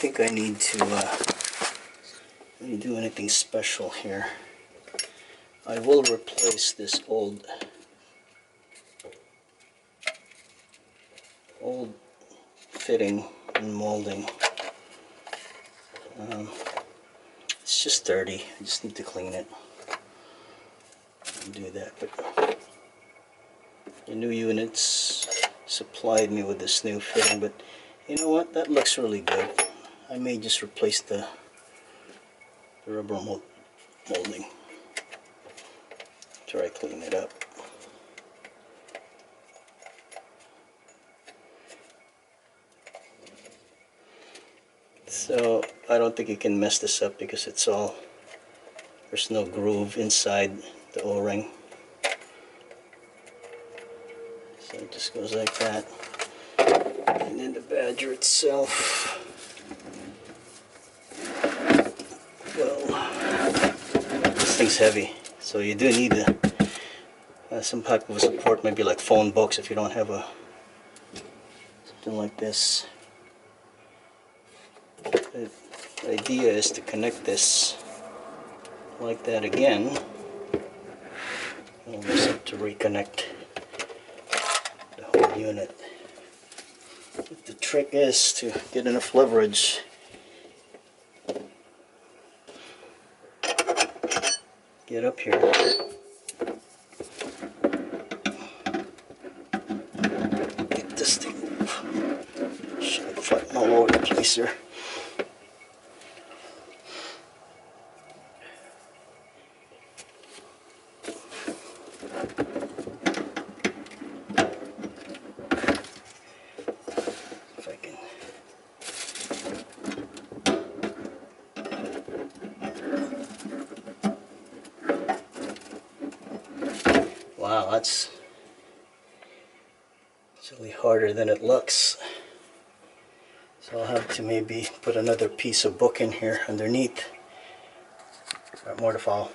think I need to really do anything special here. I will replace this old fitting and molding. It's just dirty. I just need to clean it and do that. But the new units supplied me with this new fitting, but you know what? That looks really good. I may just replace the rubber molding after I clean it up. So I don't think you can mess this up because it's all, there's no groove inside the O-ring. So it just goes like that. And then the Badger itself, well, this thing's heavy, so you do need some type of support, maybe like phone books if you don't have something like this. The idea is to connect this like that again. We'll just have to reconnect the whole unit. But the trick is to get enough leverage get up here. Get this thing move. Shit, fighting all over the place here. If I can. Wow, that's really harder than it looks. So I'll have to maybe put another piece of book in here underneath. Got more to follow.